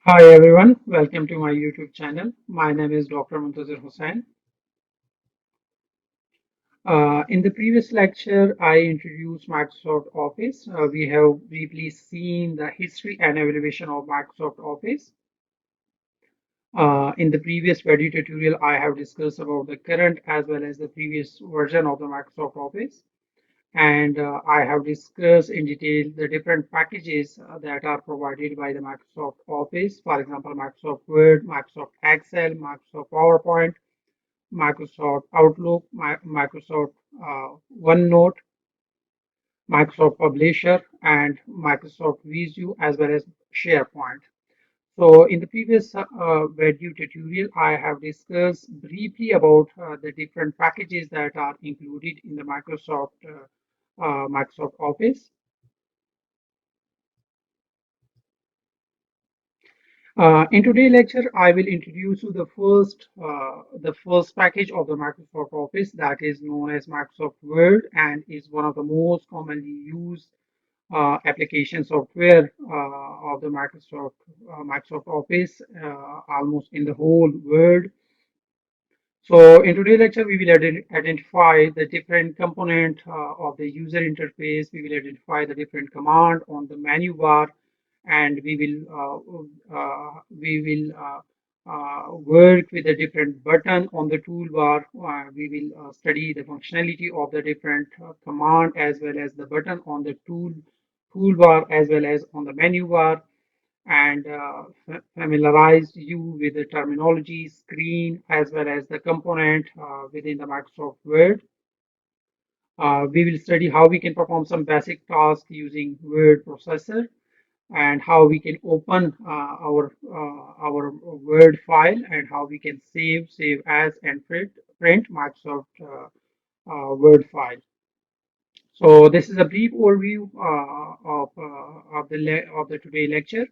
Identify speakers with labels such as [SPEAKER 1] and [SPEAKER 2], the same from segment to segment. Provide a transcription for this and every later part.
[SPEAKER 1] Hi everyone, welcome to my YouTube channel. My name is Dr. Muntazir Hussain. In the previous lecture, I introduced Microsoft Office. We have briefly seen the history and evaluation of Microsoft Office. In the previous video tutorial, I have discussed about the current as well as the previous version of the Microsoft Office. And I have discussed in detail the different packages that are provided by the Microsoft Office. For example, Microsoft Word, Microsoft Excel, Microsoft PowerPoint, Microsoft Outlook, Microsoft OneNote, Microsoft Publisher, and Microsoft Visio, as well as SharePoint. So in the previous video tutorial, I have discussed briefly about the different packages that are included in the Microsoft Office. In today's lecture, I will introduce you the first package of the Microsoft Office that is known as Microsoft Word and is one of the most commonly used application software of the Microsoft Office almost in the whole world. So in today's lecture, we will identify the different component of the user interface. We will identify the different command on the menu bar, and we will work with the different button on the toolbar. We will study the functionality of the different command as well as the button on the toolbar as well as on the menu bar and familiarize you with the terminology, screen, as well as the component within the Microsoft Word. We will study how we can perform some basic tasks using word processor and how we can open our Word file and how we can save as, and print Microsoft Word file. So this is a brief overview of the today lecture.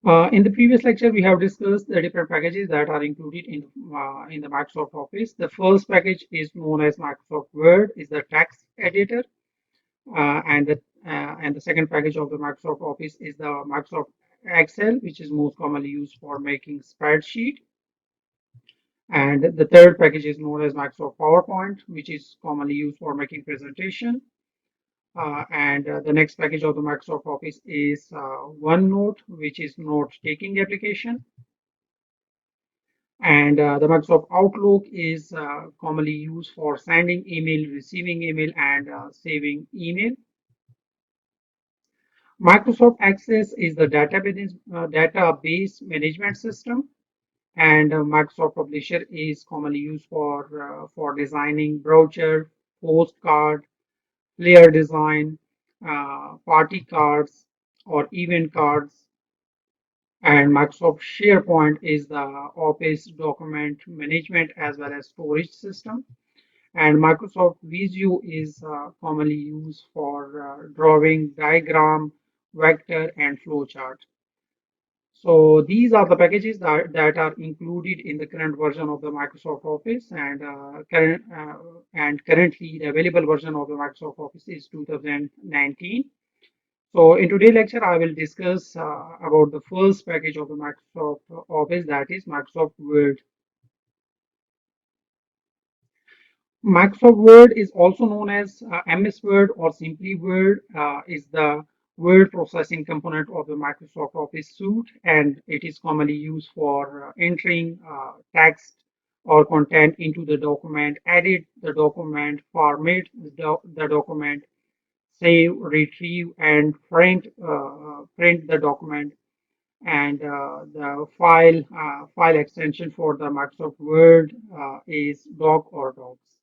[SPEAKER 1] In the previous lecture, we have discussed the different packages that are included in the Microsoft Office. The first package is known as Microsoft Word, is the text editor, and the second package of the Microsoft Office is the Microsoft Excel, which is most commonly used for making spreadsheet. And the third package is known as Microsoft PowerPoint, which is commonly used for making presentation. And the next package of the Microsoft Office is OneNote, which is note-taking application. And the Microsoft Outlook is commonly used for sending email, receiving email, and saving email. Microsoft Access is the database management system, and Microsoft Publisher is commonly used for designing brochure, postcard, flyer design, party cards, or event cards. And Microsoft SharePoint is the Office document management as well as storage system. And Microsoft Visio is commonly used for drawing diagram, vector, and flowchart. So these are the packages that are included in the current version of the Microsoft Office, and currently the available version of the Microsoft Office is 2019. So in today's lecture, I will discuss about the first package of the Microsoft Office, that is Microsoft Word. Microsoft Word is also known as MS Word or simply Word, is the word processing component of the Microsoft Office suite, and it is commonly used for entering text or content into the document, edit the document, format the document, save, retrieve, and print the document. And the file extension for the Microsoft Word is doc or docs.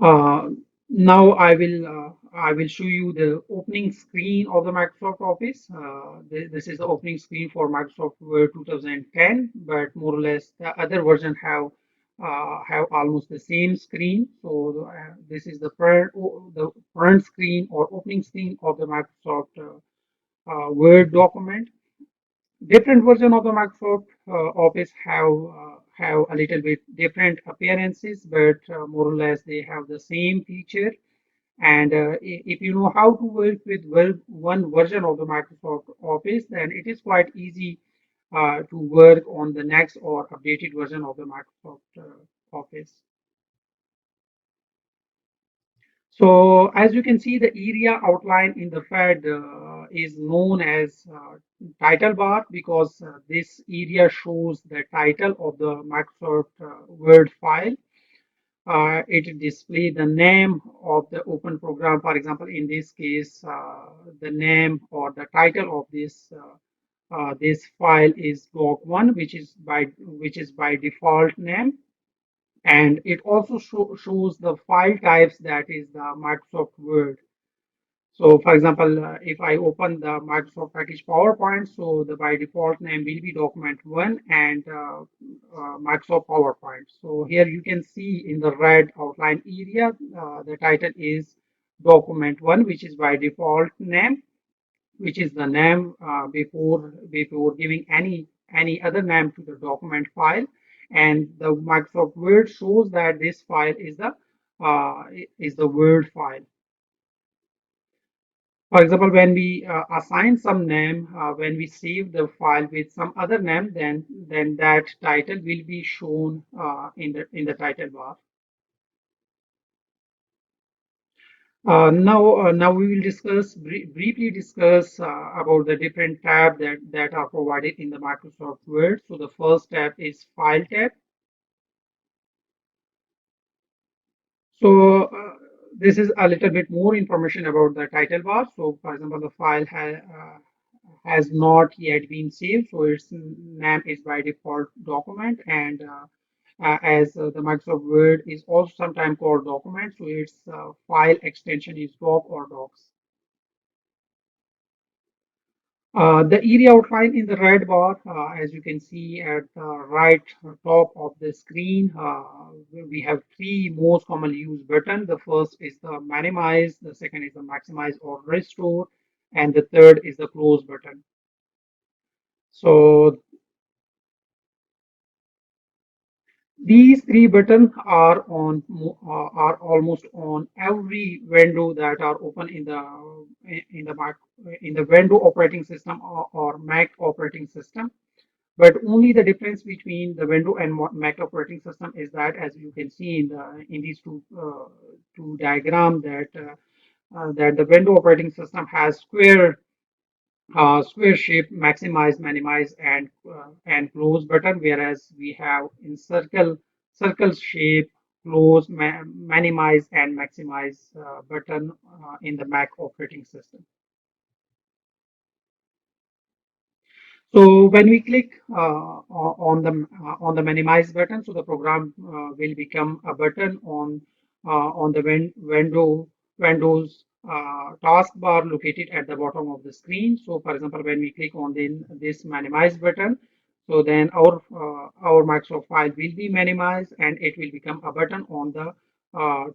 [SPEAKER 1] Uh, Now I will show you the opening screen of the Microsoft Office. This is the opening screen for Microsoft Word 2010, but more or less the other version have almost the same screen. So this is the front screen or opening screen of the Microsoft Word document. Different version of the Microsoft Office have a little bit different appearances, but more or less they have the same feature. And if you know how to work with one version of the Microsoft Office, then it is quite easy to work on the next or updated version of the Microsoft Office. So as you can see, the area outline in the FED is known as title bar because this area shows the title of the Microsoft Word file. It displays the name of the open program. For example, in this case, the name or the title of this file is doc1, which is by default name, and it also shows the file types, that is the Microsoft Word. So for example, if I open the Microsoft package PowerPoint, so the by default name will be document1 and Microsoft PowerPoint. So here you can see in the red outline area, the title is document1, which is by default name, which is the name before giving any other name to the document file. And the Microsoft Word shows that this file uh, is the Word file. For example, when we assign some name, when we save the file with some other name, then that title will be shown in the title bar. Now we will briefly discuss about the different tabs that are provided in the Microsoft Word. So the first tab is File tab. So this is a little bit more information about the title bar. So for example, the file has not yet been saved, so its name is by default document, and as the Microsoft Word is also sometimes called document, so its file extension is doc or docs. The area outline in the red bar, as you can see at the right top of the screen, we have three most commonly used buttons. The first is the minimize, the second is the maximize or restore, and the third is the close button. So these three buttons are almost on every window that are open in the Windows operating system or Mac operating system. But only the difference between the Windows and Mac operating system is that, as you can see in these two diagrams, that the Windows operating system has square shape maximize, minimize, and close button, whereas we have in circle shape close, minimize, and maximize button in the Mac operating system. So when we click on the minimize button, so the program will become a button on the Windows taskbar located at the bottom of the screen. So for example, when we click on this minimize button, so then our Microsoft file will be minimized and it will become a button on the uh,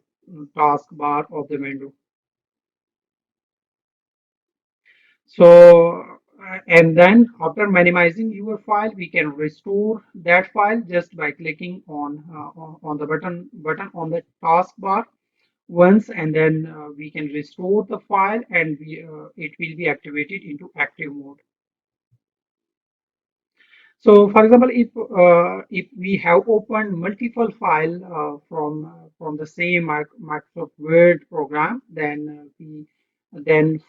[SPEAKER 1] taskbar of the window. So, and then after minimizing your file, we can restore that file just by clicking on the button on the taskbar once, and then we can restore the file, and it will be activated into active mode. So, for example, if we have opened multiple file from the same Microsoft Word program, then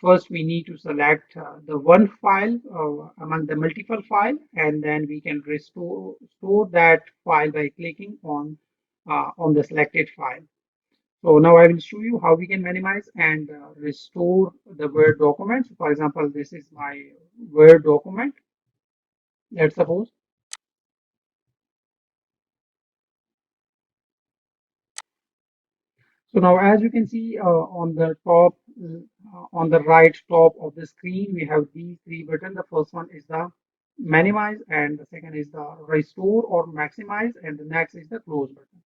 [SPEAKER 1] first we need to select the one file among the multiple file, and then we can restore that file by clicking on the selected file. So now I will show you how we can minimize and restore the Word document. So for example, this is my Word document. Let's suppose. So now, as you can see on the right top of the screen, we have these three buttons. The first one is the minimize, and the second is the restore or maximize, and the next is the close button.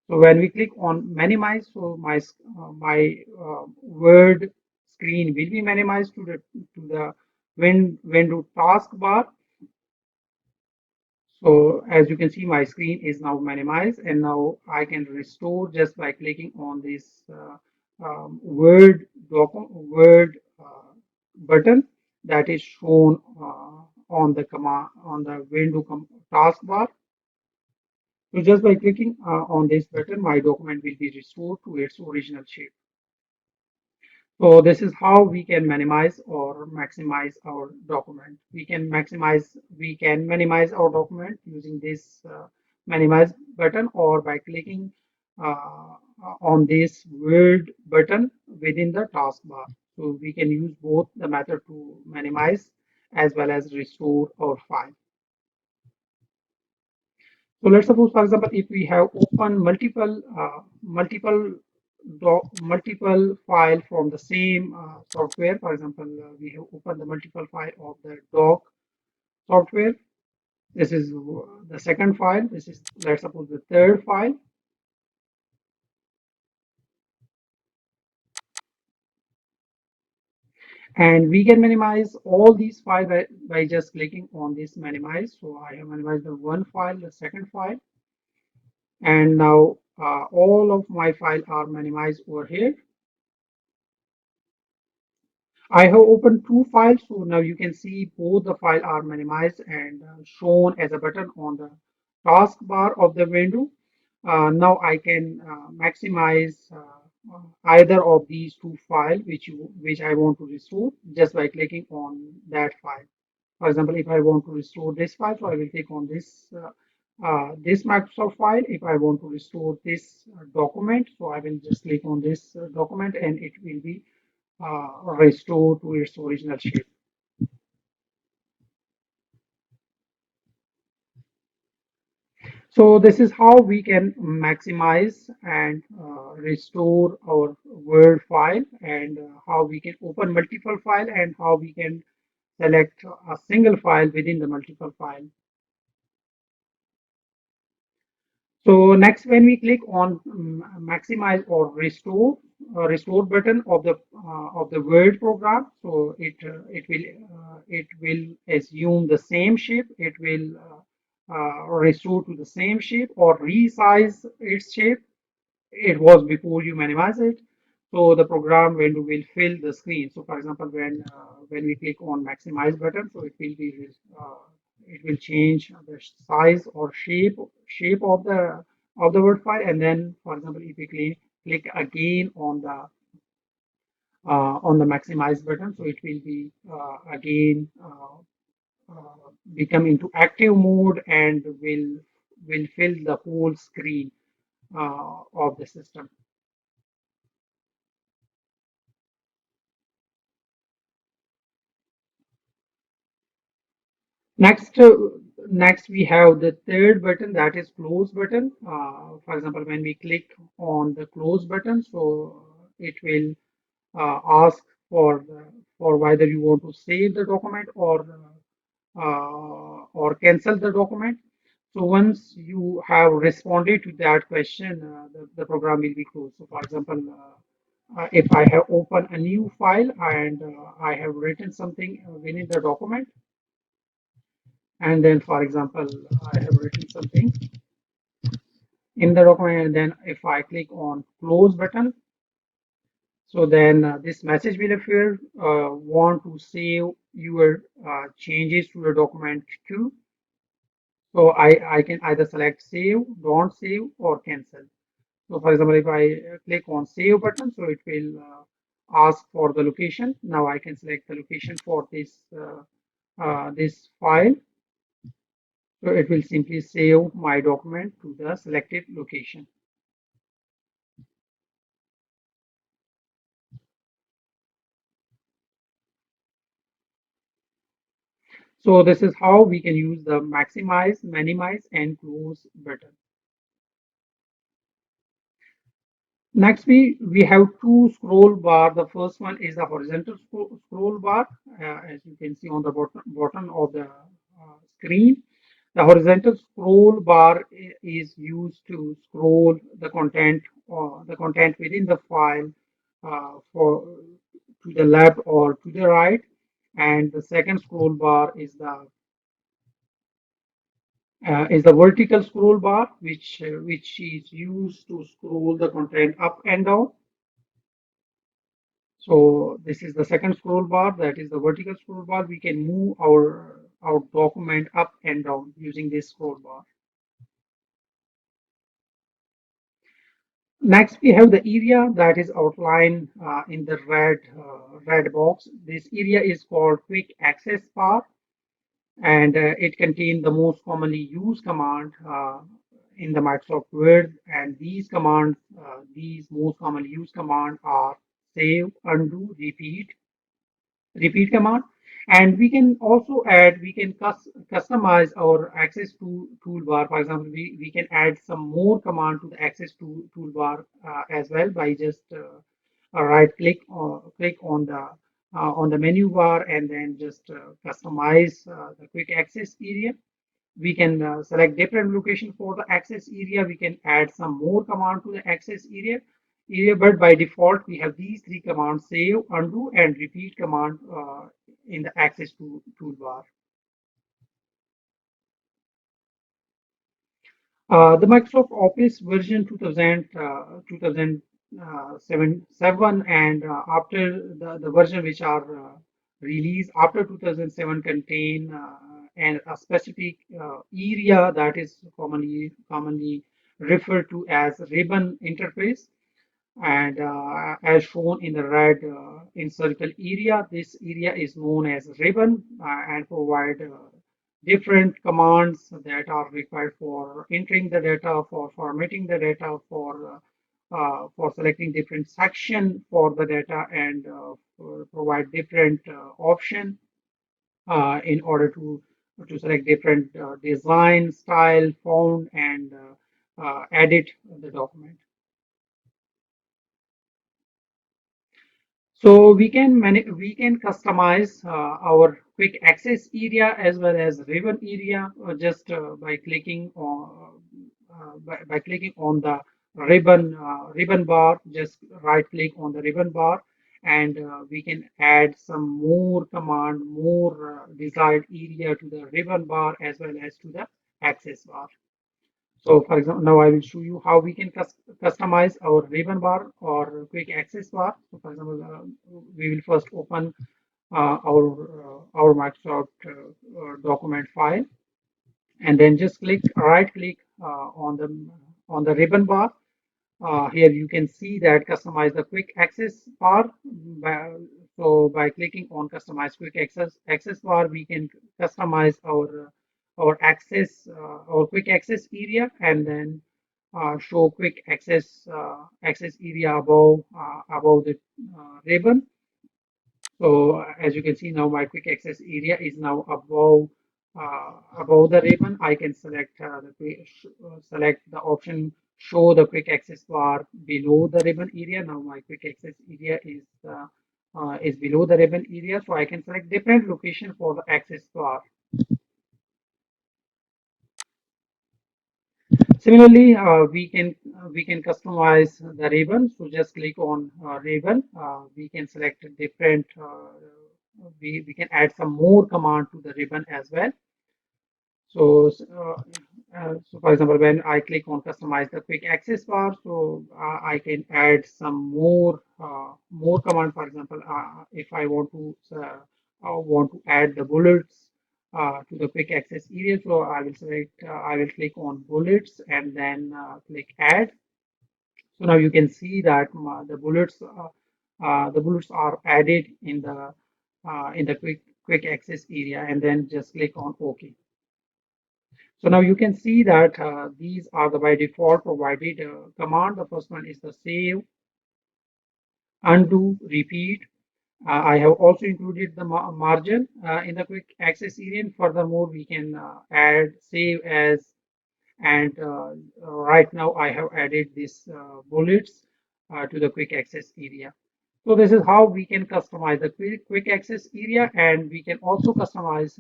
[SPEAKER 1] So when we click on minimize, so my Word screen will be minimized to the window taskbar. So as you can see, my screen is now minimized, and now I can restore just by clicking on this Word button that is shown on the command on the window taskbar. So just by clicking on this button, my document will be restored to its original shape. So this is how we can minimize or maximize our document. We can minimize our document using this minimize button, or by clicking on this Word button within the taskbar. So we can use both the method to minimize as well as restore our file. So let's suppose, for example, if we have opened multiple file from the same software. For example, we have opened the multiple file of the doc software. This is the second file. This is, let's suppose, the third file. And we can minimize all these files by just clicking on this minimize. So I have minimized the one file, the second file, and now all of my files are minimized over here. I have opened two files, so now you can see both the files are minimized and shown as a button on the taskbar of the window. Now I can maximize either of these two files which I want to restore just by clicking on that file. For example, if I want to restore this file, so I will click on this Microsoft file. If I want to restore this document, so I will just click on this document, and it will be restored to its original shape. So this is how we can maximize and restore our Word file, and how we can open multiple file, and how we can select a single file within the multiple file. So next, when we click on maximize or restore button of the Word program, so it will assume the same shape. It will restore to the same shape or resize its shape it was before you minimize it. So the program window will fill the screen. So for example, when we click on maximize button, so it will change the size or shape of the Word file. And then, for example, if we click again on the maximize button, so it will be again become into active mode and will fill the whole screen of the system. Next, next we have the third button, that is close button. For example, when we click on the close button, so it will ask for whether you want to save the document or cancel the document. So once you have responded to that question, the program will be closed. So for example, if I have opened a new file and I have written something within the document, and then for example I have written something in the document, and then if I click on close button, so then this message will appear, want to save your changes to the document too. So I can either select save, don't save, or cancel. So for example, if I click on save button, so it will ask for the location. Now I can select the location for this file. So it will simply save my document to the selected location. So this is how we can use the maximize, minimize, and close button. Next, we have two scroll bar. The first one is the horizontal scroll bar, as you can see on the bottom of the screen. The horizontal scroll bar is used to scroll the content within the file for to the left or to the right. And the second scroll bar is the is the vertical scroll bar, which is used to scroll the content up and down. So this is the second scroll bar, that is the vertical scroll bar. We can move our document up and down using this scroll bar. Next, we have the area that is outlined in the red box. This area is called quick access bar, and it contains the most commonly used command in the Microsoft Word. And these most commonly used command are save, undo, repeat command. And we can also add, we can customize our access to toolbar. For example, we can add some more command to the access to toolbar as well by just right click on the menu bar and then just customize the quick access area. We can select different location for the access area. We can add some more command to the access area, but by default we have these three commands: save, undo, and repeat command in the access to toolbar. The Microsoft Office version 2007 and after the version which are released after 2007 contain and a specific area that is commonly referred to as ribbon interface. And as shown in the red encircle area, this area is known as ribbon and provide different commands that are required for entering the data, for formatting the data, for selecting different section for the data, and provide different option in order to select different design, style, font, and edit the document. So we can customize our quick access area as well as ribbon area just by clicking on the ribbon bar. Just right click on the ribbon bar, and we can add some more command, more desired area to the ribbon bar as well as to the access bar. So for example, now I will show you how we can customize our ribbon bar or quick access bar. So for example, we will first open our Microsoft document file, and then just right click on the ribbon bar. Here you can see that customize the quick access bar. By clicking on customize quick access bar, we can customize our quick access area, and then show quick access area above the ribbon. So as you can see now, my quick access area is now above the ribbon. I can select the option show the quick access bar below the ribbon area. Now my quick access area is below the ribbon area, so I can select different location for the access bar. Similarly, we can customize the ribbon. So just click on ribbon. We can select different. We can add some more command to the ribbon as well. So for example, when I click on customize the quick access bar, so I can add some more command. For example, if I want to add the bullets to the quick access area, so I will click on bullets and then click add. So now you can see that the bullets are added in the quick access area, and then just click on OK. So now you can see that these are the by default provided command. The first one is the save, undo, repeat. I have also included the margin in the quick access area. Furthermore, we can add save as, and right now I have added this bullets to the quick access area. So this is how we can customize the quick access area, and we can also customize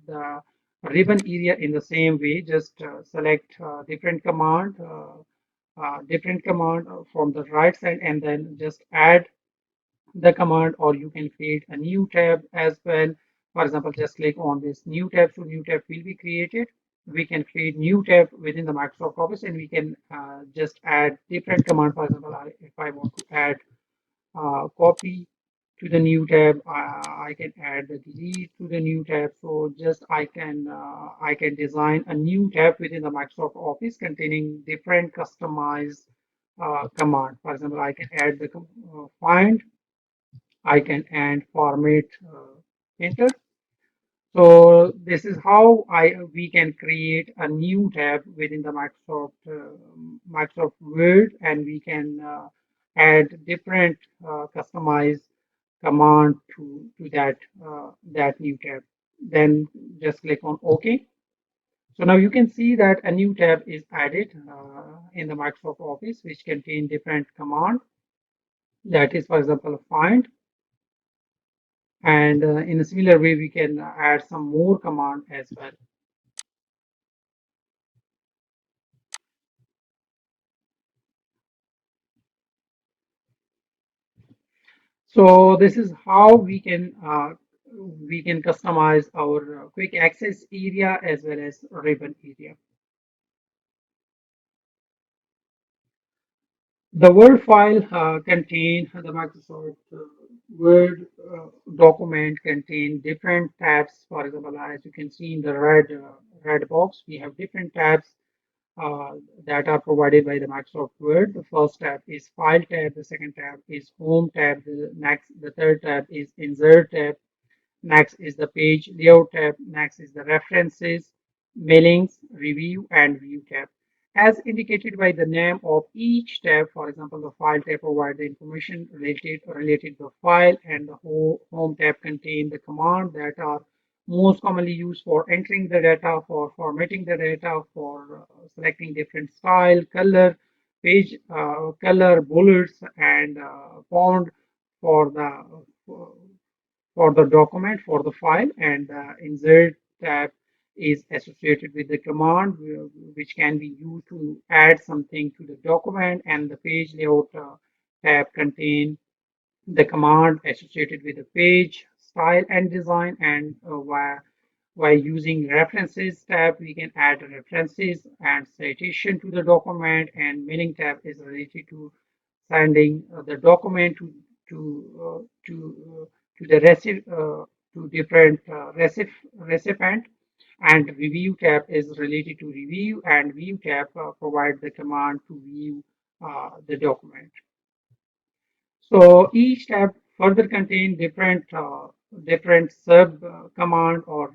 [SPEAKER 1] the ribbon area in the same way. Just select different command from the right side, and then just add the command, or you can create a new tab as well. For example, just click on this new tab, so new tab will be created. we can create new tab within the Microsoft Office, and we can just add different command. For example, if I want to add copy to the new tab, I can add the delete to the new tab. So just I can design a new tab within the Microsoft Office containing different customized command. For example, I can add the find, I can add format enter. So this is how I we can create a new tab within the Microsoft Word, and we can add different customized command to that new tab. Then just click on OK. So now you can see that a new tab is added in the Microsoft Office, which contain different command. That is, for example, find. And in a similar way, we can add some more command as well. So this is how we can customize our quick access area as well as ribbon area. The Word file contain the Microsoft Word document contain different tabs. For example, as you can see in the red box, we have different tabs uh, that are provided by the Microsoft Word. The first tab is File tab. The second tab is Home tab. The third tab is Insert tab. Next is the Page Layout tab. Next is the References, Mailings, Review, and View tab. As indicated by the name of each tab, for example, the File tab provides the information related to the file, and the Home tab contain the command that are most commonly used for entering the data, for formatting the data, for selecting different style, color, page color, bullets, and font for the document, for the file. And the insert tab is associated with the command which can be used to add something to the document, and the page layout tab contain the command associated with the page style and design. And while using references tab, we can add references and citation to the document, and mailing tab is related to sending the document to the to different recipient. And review tab is related to review, and view tab provide the command to view the document. So each tab further contain different sub command or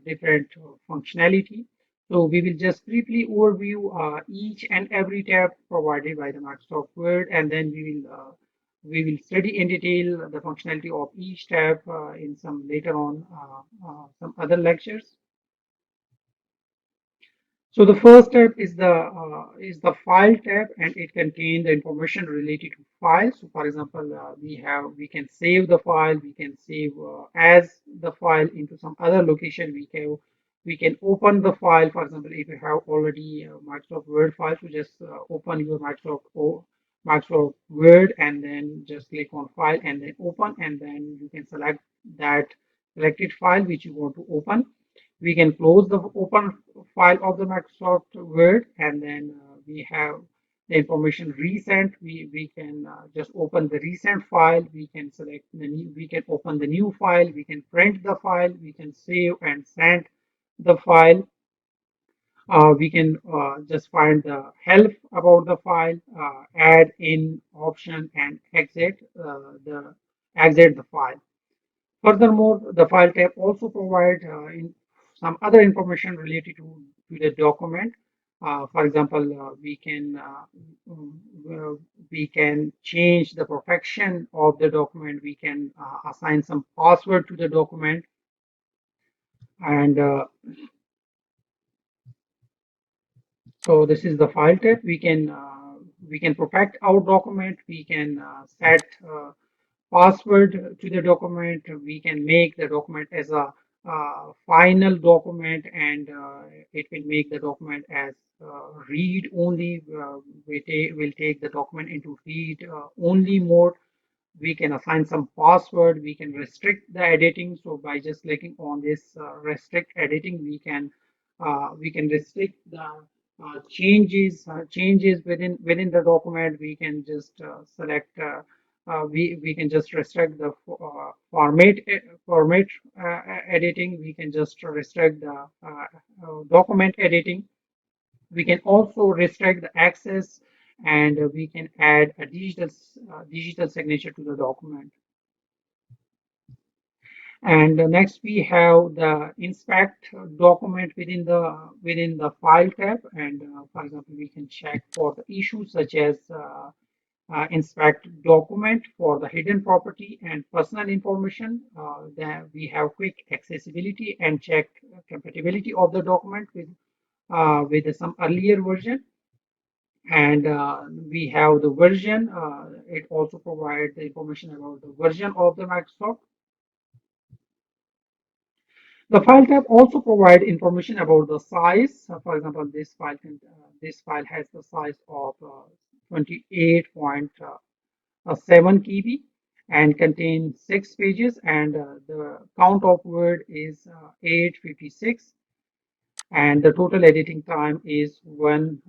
[SPEAKER 1] different functionality. So we will just briefly overview each and every tab provided by the Microsoft Word, and then we will study in detail the functionality of each tab in some later on some other lectures. So the first tab is the file tab, and it contains the information related to files. So for example, we can save the file, we can save as the file into some other location. We can open the file. For example, if you have already Microsoft Word file, so just open your Microsoft Word, and then just click on File and then Open, and then you can select that selected file which you want to open. We can close the open file of the Microsoft Word, and then we have the information recent. We can just open the recent file. We can select the new, we can open the new file. We can print the file. We can save and send the file. We can just find the help about the file, add in option, and exit the file. Furthermore, the file tab also provide some other information related to the document. For example, we can change the protection of the document. We can assign some password to the document, and so this is the file tab. We can protect our document. We can set password to the document. We can make the document as a final document, and it will make the document as read only. Will take the document into read only mode. We can assign some password. We can restrict the editing. So by just clicking on this restrict editing, we can We can restrict the changes within the document. We can just select. We can just restrict the format editing. We can just restrict the document editing. We can also restrict the access, and we can add a digital signature to the document. And next we have the inspect document within the file tab. And for example, we can check for the issues such as inspect document for the hidden property and personal information. Then we have quick accessibility and check compatibility of the document with some earlier version. And we have the version. It also provides the information about the version of the Microsoft. The file tab also provide information about the size. For example, this file has the size of 28.7 KB and contains 6 pages, and the count of word is 856, and the total editing time is 1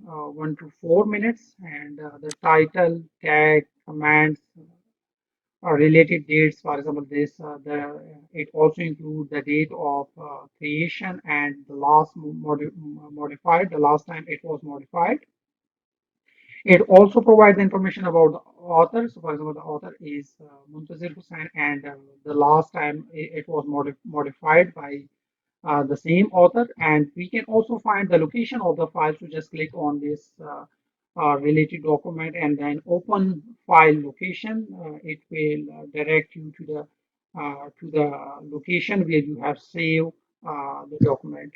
[SPEAKER 1] to 4 minutes, and the title, tag, commands, related dates. For example, this the it also includes the date of creation and the modified, the last time it was modified. It also provides information about the author. So, for example, the author is Muntazir Hussain, and the last time it was modified by the same author. And we can also find the location of the file. So just click on this related document and then open file location. It will direct you to the location where you have saved the document.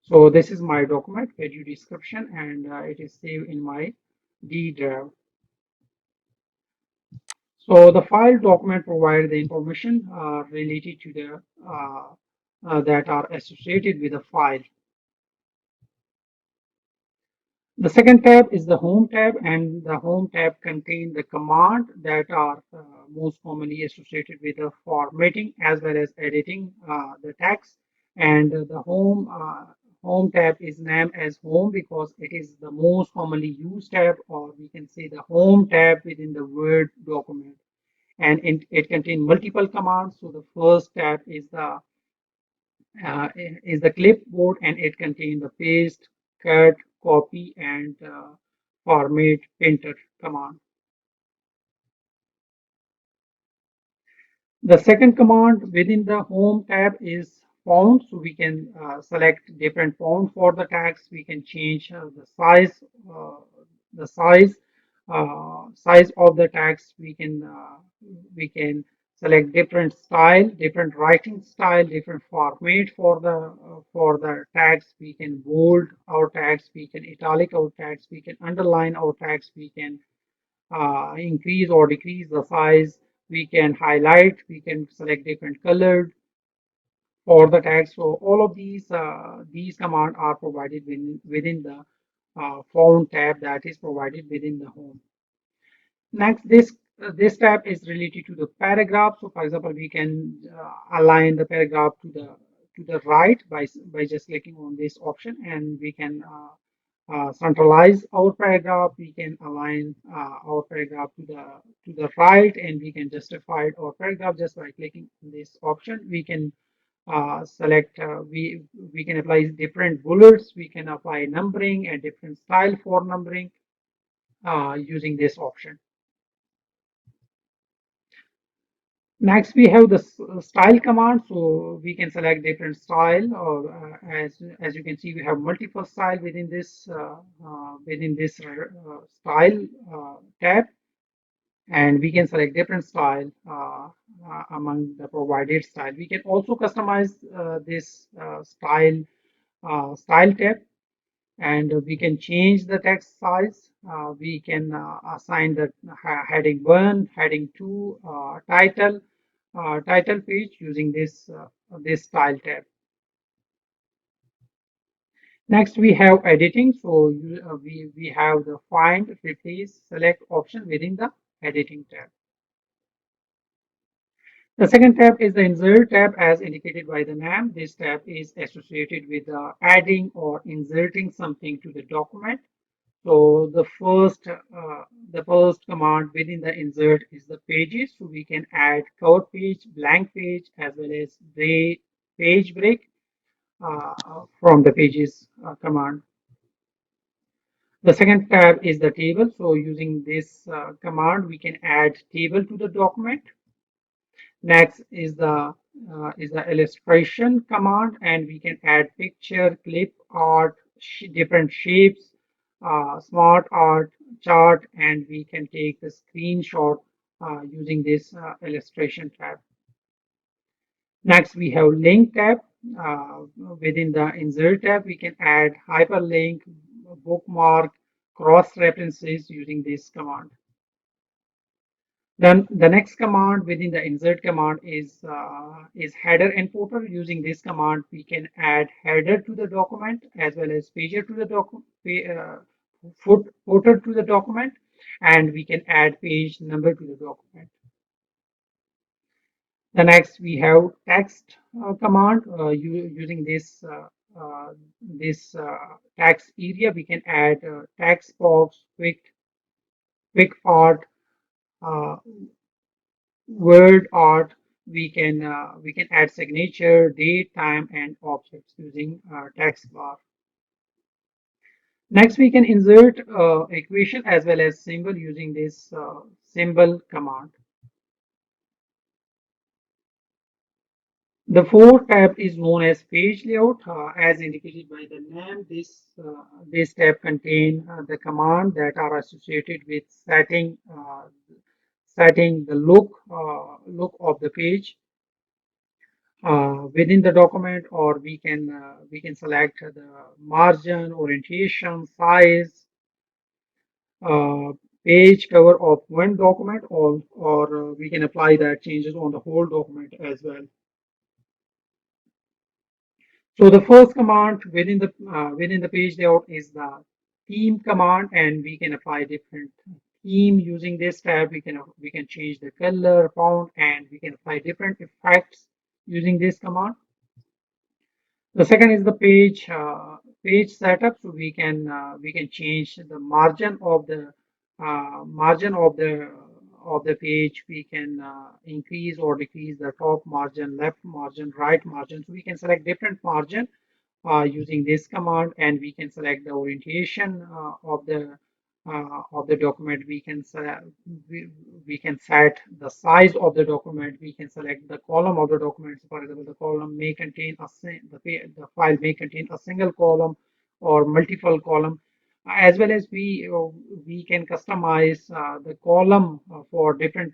[SPEAKER 1] So this is my document, video description, and it is saved in my D drive. So the file document provides the information related to the that are associated with the file. The second tab is the Home tab, and the Home tab contains the command that are most commonly associated with the formatting as well as editing the text. And the Home tab is named as Home because it is the most commonly used tab, or we can say the Home tab within the Word document. And it contains multiple commands. So the first tab is the clipboard, and it contains the paste, cut, copy, and format printer command. The second command within the Home tab is font. So we can select different font for the text. We can change uh, the size of the text. We can select different style, different writing style, different format for the text. We can bold our text. We can italic our text. We can underline our text. We can increase or decrease the size. We can highlight. We can select different colors for the text. So all of these commands are provided within the font tab that is provided within the Home. Next, this tab is related to the paragraph. So, for example, we can align the paragraph to the right by just clicking on this option, and we can centralize our paragraph. We can align our paragraph to the right, and we can justify our paragraph just by clicking on this option. We can select. We can apply different bullets. We can apply numbering and different style for numbering using this option. Next, we have the style command. So we can select different style, or as you can see, we have multiple style within this style tab, and we can select different style among the provided style. We can also customize this style tab, and we can change the text size. We can assign the heading 1, heading 2, title page using this style tab. Next, we have editing. So we have the find, replace, select option within the editing tab. The second tab is the Insert tab as indicated by the name. This tab is associated with adding or inserting something to the document. So the first command within the insert is the pages. So we can add cover page, blank page, as well as page break from the pages command. The second tab is the table. So using this command, we can add table to the document. Next is the illustration command, and we can add picture, clip art, different shapes, smart art, chart, and we can take the screenshot using this illustration tab. Next, we have link tab. Within the insert tab, we can add hyperlink, bookmark, cross references using this command. Then the next command within the insert command is header and footer. Using this command, we can add header to the document as well as pager to the document, footer to the document, and we can add page number to the document. The next we have text command. Using this text area, we can add text box, quick art, uh, word art. We can add signature, date, time, and objects using text bar. Next, we can insert equation as well as symbol using this symbol command. The fourth tab is known as page layout, as indicated by the name. This tab contain the command that are associated with setting the look of the page within the document, or we can select the margin, orientation, size, uh, page cover of one document, or we can apply that changes on the whole document as well. So the first command within the page layout is the theme command, and we can apply different theme using this tab. We can change the color, font, and we can apply different effects using this command. The second is the page setup. So we can change the margin of the page. We can increase or decrease the top margin, left margin, right margin. So we can select different margin using this command, and we can select the orientation of the document. We can set the size of the document. We can select the column of the document. So for example, the column may contain the file may contain a single column or multiple column, as well as we can customize the column for different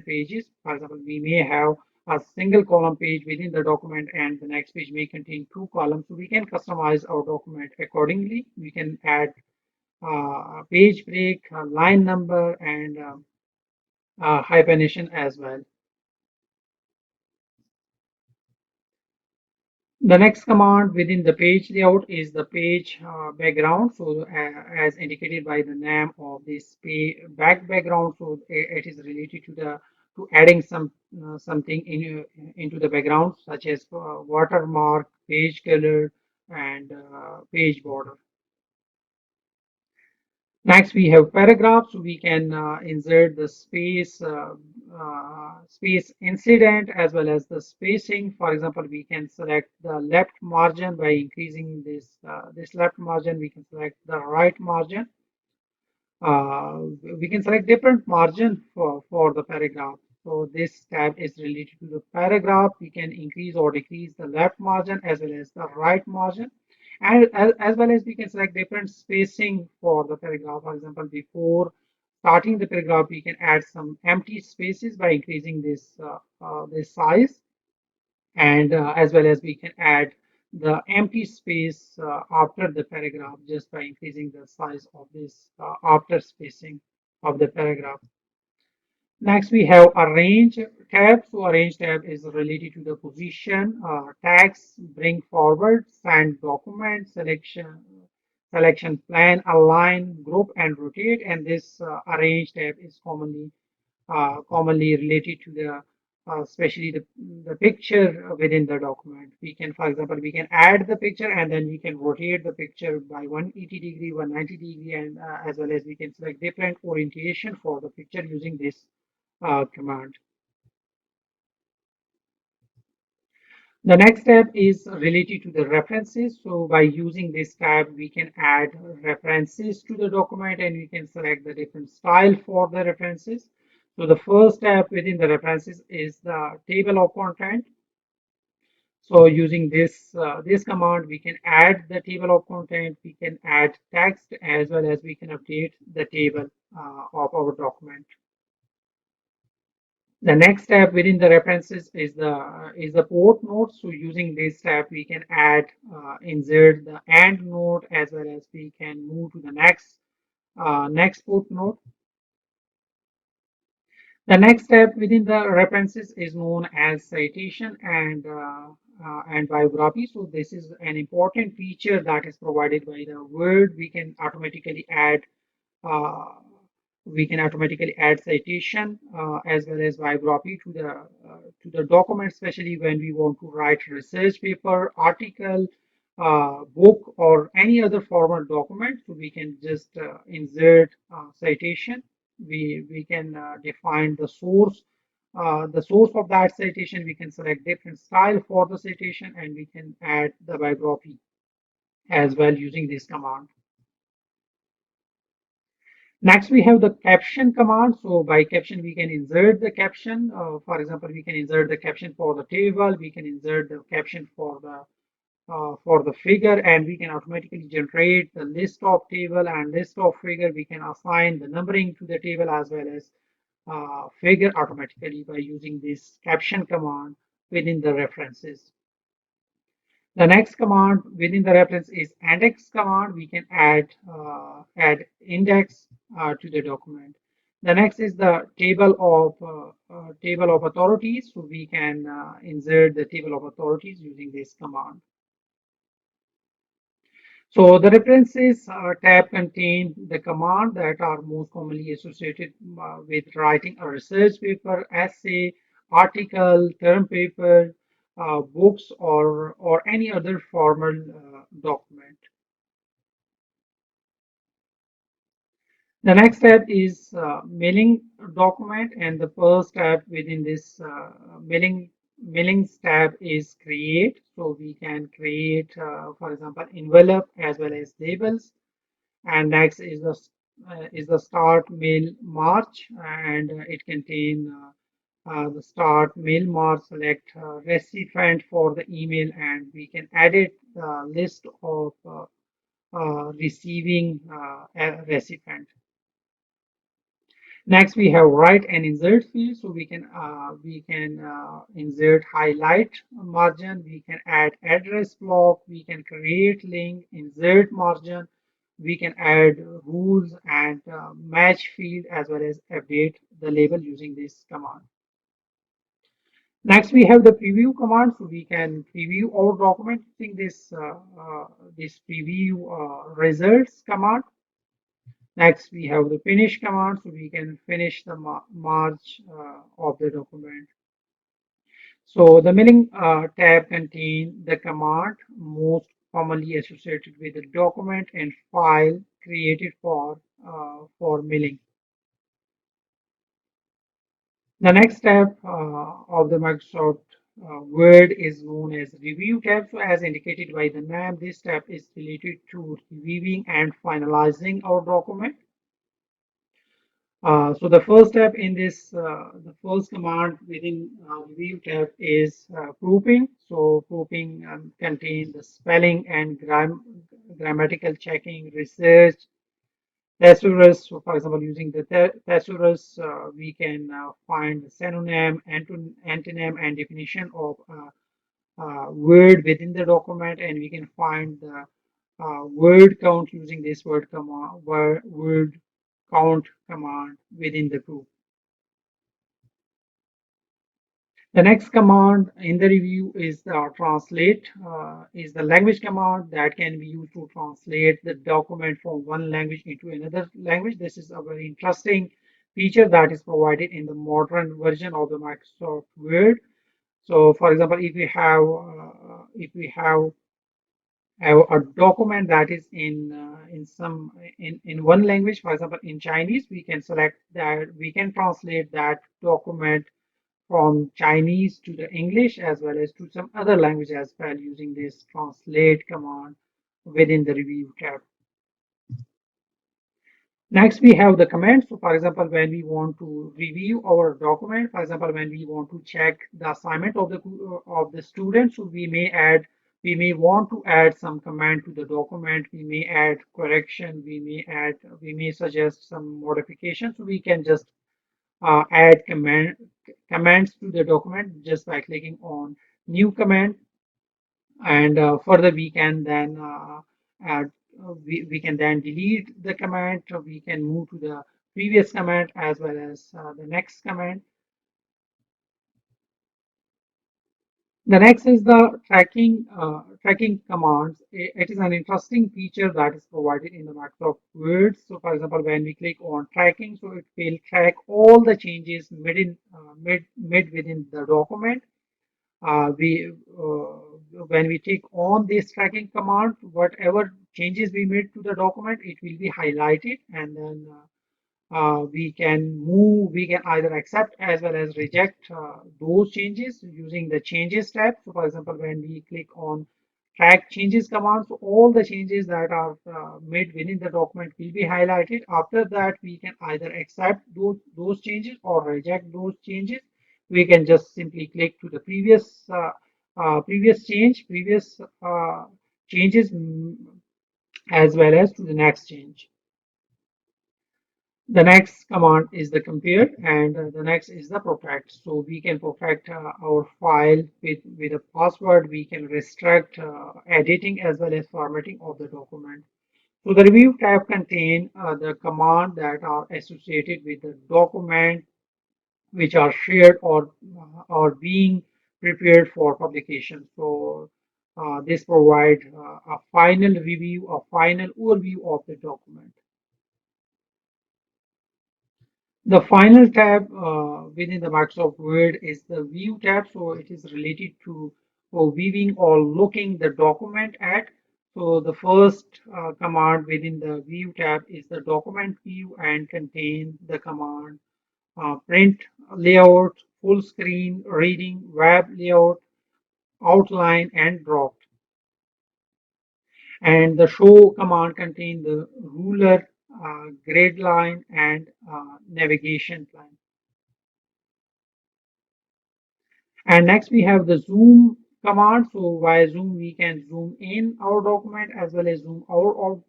[SPEAKER 1] pages. For example, we may have a single column page within the document, and the next page may contain two columns. So we can customize our document accordingly. We can add page break, line number, and hyphenation as well. The next command within the page layout is the page background. So as indicated by the name of this background, so it is related to the to adding something into the background, such as watermark, page color, and page border. Next, we have paragraphs. We can insert the space incident as well as the spacing. For example, we can select the left margin by increasing this left margin. We can select the right margin. We can select different margin for the paragraph. So this tab is related to the paragraph. We can increase or decrease the left margin as well as the right margin. And as well as we can select different spacing for the paragraph. For example, before starting the paragraph, we can add some empty spaces by increasing this size, and as well as we can add the empty space after the paragraph just by increasing the size of this after spacing of the paragraph. Next, we have arrange tab. So arrange tab is related to the position, tags, bring forward, send document, selection, plan, align, group, and rotate. And this arrange tab is commonly related to the especially the picture within the document. We can, for example, we can add the picture and then we can rotate the picture by 180 degree, 190 degree, and as well as we can select different orientation for the picture using this command. The next step is related to the references. So by using this tab, we can add references to the document and we can select the different style for the references. So the first step within the references is the table of content. So using this command, we can add the table of content, we can add text as well as we can update the table of our document. The next step within the references is the port node. So using this step, we can add insert the AND node as well as we can move to the next port node. The next step within the references is known as citation and biography. So this is an important feature that is provided by the Word. Uh, we can automatically add citation as well as biography to the document, especially when we want to write research paper, article, book, or any other formal document. So we can just insert citation. We can define the source of that citation. We can select different style for the citation, and we can add the biography as well using this command. Next, we have the caption command. So by caption, we can insert the caption. For example, we can insert the caption for the table. We can insert the caption for the figure, and we can automatically generate the list of table and list of figure. We can assign the numbering to the table as well as figure automatically by using this caption command within the references. The next command within the reference is index command. We can add index to the document. The next is the table of authorities. So we can insert the table of authorities using this command. So the references tab contain the command that are most commonly associated with writing a research paper, essay, article, term paper, books, or any other formal document. The next step is mailing document, and the first step within this mailing tab is create. So we can create, for example, envelope as well as labels. And next is the start mail march, and it contain the start mail march. Select recipient for the email, and we can edit the list of receiving recipient. Next, we have write and insert field. So we can insert highlight margin. We can add address block. We can create link, insert margin. We can add rules and match field as well as update the label using this command. Next, we have the preview command. So we can preview our document using this preview results command. Next, we have the finish command, so we can finish the march of the document. So the mailing tab contains the command most commonly associated with the document and file created for mailing. The next step of the Microsoft Word is known as review tab. So as indicated by the name, this step is related to reviewing and finalizing our document. So the first step in the first command within review tab is proofing. So proofing contains the spelling and grammatical checking, research, thesaurus. So for example, using the thesaurus, we can find the synonym, antonym, and definition of word within the document, and we can find the word count using this word count command within the group. The next command in the review is the translate, is the language command that can be used to translate the document from one language into another language. This is a very interesting feature that is provided in the modern version of the Microsoft Word. So, for example, if we have a document that is in one language, for example, in Chinese, we can select that we can translate that document from Chinese to the English as well as to some other language as well using this translate command within the review tab. Next, we have the comments. So, for example, when we want to review our document, for example, when we want to check the assignment of the student, so we may want to add some comment to the document. We may add correction. We may suggest some modifications. So we can just add comments to the document just by clicking on new comment, and further we can then add we can then delete the comment, or we can move to the previous comment as well as the next comment. The next is the tracking commands. It is an interesting feature that is provided in the Microsoft Word. So, for example, when we click on tracking, so it will track all the changes mid within the document. We When we take on this tracking command, whatever changes we made to the document, it will be highlighted, and then we can either accept as well as reject those changes using the changes tab. So, for example, when we click on track changes command, so all the changes that are made within the document will be highlighted. After that, we can either accept those changes or reject those changes. We can just simply click to the previous changes, as well as to the next change. The next command is the compare, and the next is the protect. So we can protect our file with a password. We can restrict editing as well as formatting of the document. So the review tab contain the command that are associated with the document, which are shared or being prepared for publication. So this provide a final review, a final overview of the document. The final tab within the Microsoft Word is the View tab. So it is related to for viewing or looking the document at. So the first command within the View tab is the Document View and contain the command print layout, full screen, reading, web layout, outline, and drop. And the show command contain the ruler, grade line, and navigation line. And next we have the zoom command. So via zoom we can zoom in our document as well as zoom out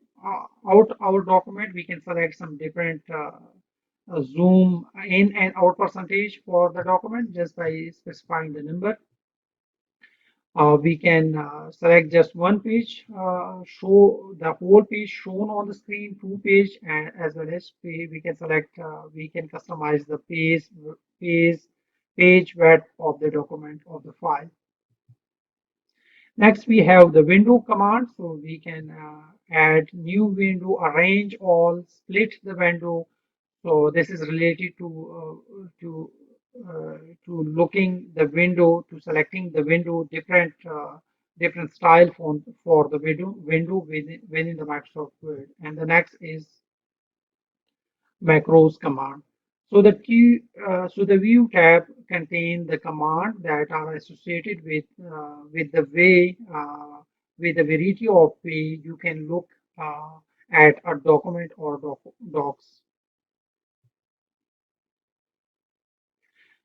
[SPEAKER 1] our document. We can select some different zoom in and out percentage for the document just by specifying the number. We can select just one page, show the whole page shown on the screen, two page, and as well as we can select, we can customize the page, page width of the document of the file. Next, we have the window command. So we can add new window, arrange all, split the window. So this is related to looking the window, to selecting the window, different style for the window within the Microsoft Word. And the next is macros command. So the view tab contain the command that are associated with the way with the variety of way you can look at a document or docs.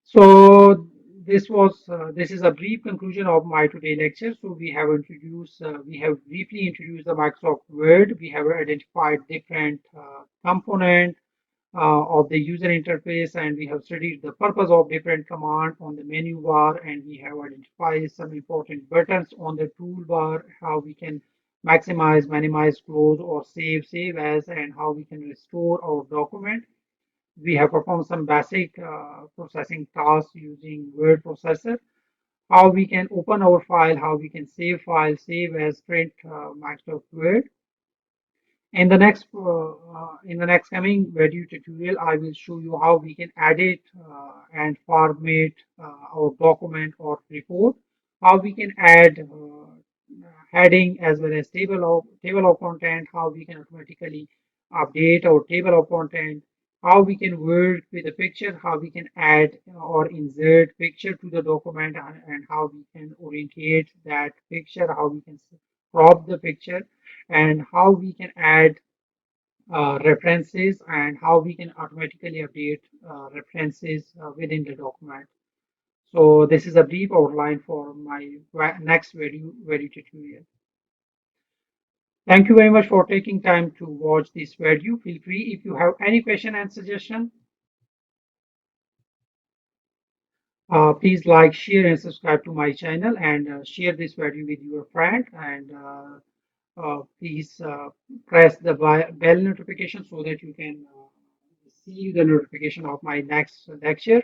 [SPEAKER 1] So this is a brief conclusion of my today lecture. So we have briefly introduced the Microsoft Word. We have identified different components of the user interface, and we have studied the purpose of different commands on the menu bar, and we have identified some important buttons on the toolbar, how we can maximize, minimize, close, or save as, and how we can restore our document. We have performed some basic processing tasks using word processor, how we can open our file, how we can save file, save as print Microsoft Word. In the next coming video tutorial, I will show you how we can edit and format our document or report, how we can add heading as well as table of content, how we can automatically update our table of content, how we can work with a picture, how we can add or insert picture to the document, and how we can orientate that picture, how we can crop the picture, and how we can add references, and how we can automatically update references within the document. So this is a brief outline for my next video tutorial. Thank you very much for taking time to watch this video. Feel free if you have any question and suggestion. Please like, share, and subscribe to my channel, and share this video with your friend. And please press the bell notification so that you can receive the notification of my next lecture.